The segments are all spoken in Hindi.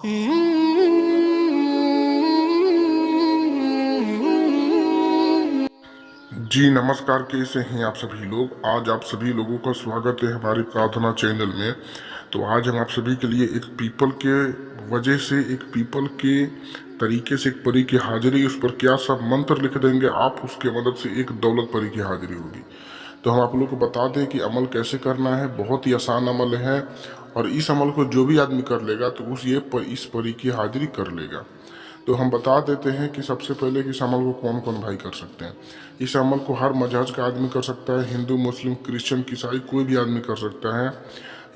जी नमस्कार, कैसे हैं आप सभी लोग। आज आप सभी लोगों का स्वागत है हमारे प्रार्थना चैनल में। तो आज हम आप सभी के लिए एक पीपल के वजह से, एक पीपल के तरीके से एक परी की हाजिरी, उस पर क्या सब मंत्र लिख देंगे आप, उसके मदद से एक दौलत परी की हाजिरी होगी। तो हम आप लोगों को बता दें कि अमल कैसे करना है। बहुत ही आसान अमल है और इस अमल को जो भी आदमी कर लेगा तो इस परी की हाजिरी कर लेगा। तो हम बता देते हैं कि सबसे पहले कि इस अमल को कौन कौन भाई कर सकते हैं। इस अमल को हर मजहब का आदमी कर सकता है, हिंदू, मुस्लिम, क्रिश्चियन, ईसाई, कोई भी आदमी कर सकता है।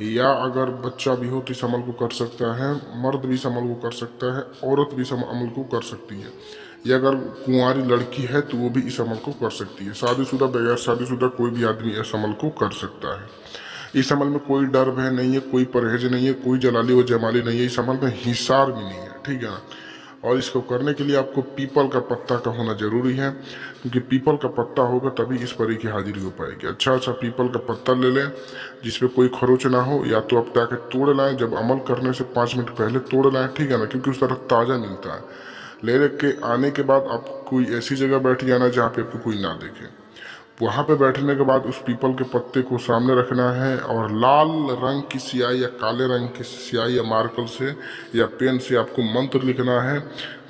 या अगर बच्चा भी हो तो इस अमल को कर सकता है, मर्द भी इस अमल को कर सकता है, औरत भी इस अमल को कर सकती है। या अगर कुंवारी लड़की है तो वो भी इस अमल को कर सकती है। शादीशुदा, बगैर शादीशुदा कोई भी आदमी इस अमल को कर सकता है। इस अमल में कोई डर भय नहीं है, कोई परहेज नहीं है, कोई जलाली व जयमाली नहीं है। इस अमल में हिसार भी नहीं है, ठीक है ना। और इसको करने के लिए आपको पीपल का पत्ता का होना जरूरी है, क्योंकि पीपल का पत्ता होगा तभी इस परी की हाजिरी हो पाएगी। अच्छा पीपल का पत्ता ले लें जिसमें कोई खरोच ना हो, या तो आप जाके तोड़ लाएं, जब अमल करने से 5 मिनट पहले तोड़ लाएं, ठीक है ना, क्योंकि उस तरह ताज़ा मिलता है। ले के आने के बाद आप कोई ऐसी जगह बैठ जाना जहाँ पे आपको कोई ना देखे। वहाँ पे बैठने के बाद उस पीपल के पत्ते को सामने रखना है और लाल रंग की स्याही या काले रंग की स्याही या मार्कर से या पेन से आपको मंत्र लिखना है।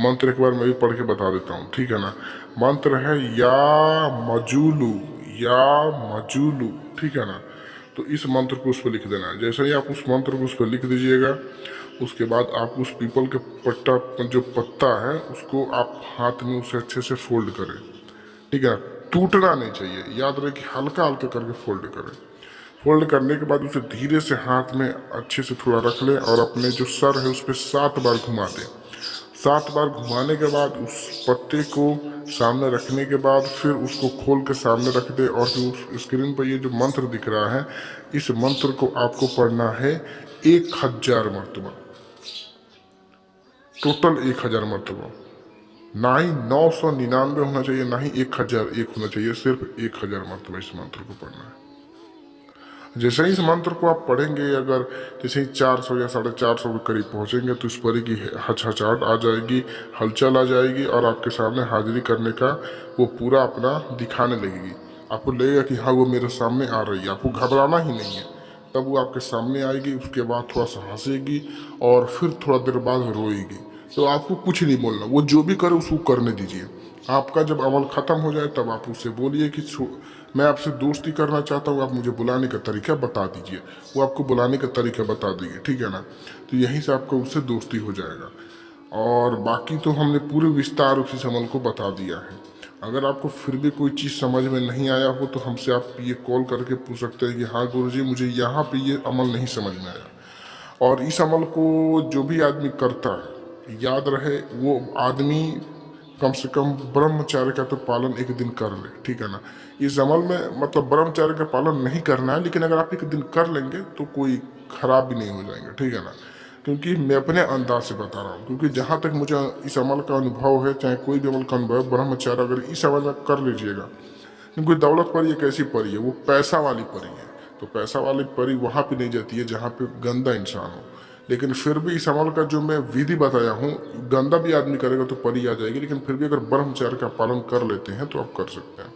मंत्र एक बार मैं भी पढ़ के बता देता हूँ, ठीक है ना। मंत्र है या मजूलू, या मजूलू, ठीक है ना। तो इस मंत्र को उस पर लिख देना है। जैसे ही आप उस मंत्र को उस पर लिख दीजिएगा, उसके बाद आप उस पीपल के जो पत्ता है उसको आप हाथ में उसे अच्छे से फोल्ड करें, ठीक है। टूटना नहीं चाहिए, याद रहे कि हल्का हल्का करके फोल्ड करें। फोल्ड करने के बाद उसे धीरे से हाथ में अच्छे से थोड़ा रख लें और अपने जो सर है उस पर 7 बार घुमा दें। 7 बार घुमाने के बाद उस पत्ते को सामने रखने के बाद फिर उसको खोल के सामने रख दे और फिर उस स्क्रीन पर ये जो मंत्र दिख रहा है, इस मंत्र को आपको पढ़ना है 1000 मरतबा, टोटल 1000 मरतबा। ना ही 999 होना चाहिए, ना ही 1001 होना चाहिए, सिर्फ 1000 मरतबा इस मंत्र को पढ़ना है। जैसे ही इस मंत्र को आप पढ़ेंगे, अगर जैसे ही 400 या 450 के करीब पहुंचेंगे तो इस परी की हचहचाहट आ जाएगी, हलचल आ जाएगी और आपके सामने हाजिरी करने का वो पूरा अपना दिखाने लगेगी। आपको लगेगा कि हाँ वो मेरे सामने आ रही है, आपको घबराना ही नहीं है। तब वो आपके सामने आएगी, उसके बाद थोड़ा सा हंसेगी और फिर थोड़ा देर बाद रोएगी। तो आपको कुछ नहीं बोलना, वो जो भी करे उसको करने दीजिए। आपका जब अमल ख़त्म हो जाए तब आप उससे बोलिए कि मैं आपसे दोस्ती करना चाहता हूँ, आप मुझे बुलाने का तरीका बता दीजिए। वो आपको बुलाने का तरीका बता देंगे, ठीक है ना। तो यहीं से आपको उससे दोस्ती हो जाएगा। और बाकी तो हमने पूरे विस्तार रूप से इस अमल को बता दिया है। अगर आपको फिर भी कोई चीज़ समझ में नहीं आया हो तो हमसे आप ये कॉल करके पूछ सकते हैं कि हाँ गुरुजी, मुझे यहाँ पे ये अमल नहीं समझ में आया। और इस अमल को जो भी आदमी करता है, याद रहे वो आदमी कम से कम ब्रह्मचर्य का तो पालन एक दिन कर ले, ठीक है ना। इस अमल में मतलब ब्रह्मचर्य का पालन नहीं करना है, लेकिन अगर आप एक दिन कर लेंगे तो कोई खराब भी नहीं हो जाएंगे, ठीक है ना। क्योंकि मैं अपने अंदाज से बता रहा हूँ, क्योंकि जहाँ तक मुझे इस अमल का अनुभव है, चाहे कोई भी अमल का अनुभव है, ब्रह्मचर्य अगर इस अमल में कर लीजिएगा, क्योंकि दौलत परी एक ऐसी परी है, वो पैसा वाली परी है। तो पैसा वाली परी वहाँ पे नहीं जाती है जहाँ पे गंदा इंसान हो। लेकिन फिर भी इस अमल का जो मैं विधि बताया हूँ, गंदा भी आदमी करेगा तो परी आ जाएगी, लेकिन फिर भी अगर ब्रह्मचर्य का पालन कर लेते हैं तो आप कर सकते हैं।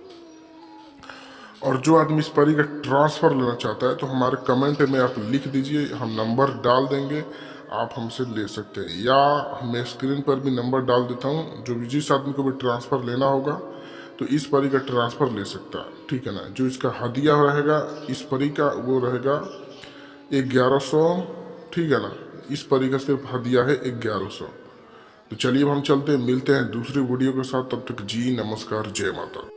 और जो आदमी इस परी का ट्रांसफ़र लेना चाहता है तो हमारे कमेंट में आप लिख दीजिए, हम नंबर डाल देंगे, आप हमसे ले सकते हैं। या मैं स्क्रीन पर भी नंबर डाल देता हूँ, जो जिस आदमी को भी ट्रांसफ़र लेना होगा तो इस परी का ट्रांसफ़र ले सकता है, ठीक है ना। जो इसका हदिया रहेगा इस परी का, वो रहेगा 1100, ठीक है ना। इस परी का सिर्फ हदिया है 1100। तो चलिए अब हम चलते हैं, मिलते हैं दूसरी वीडियो के साथ। तब तक जी नमस्कार, जय माता।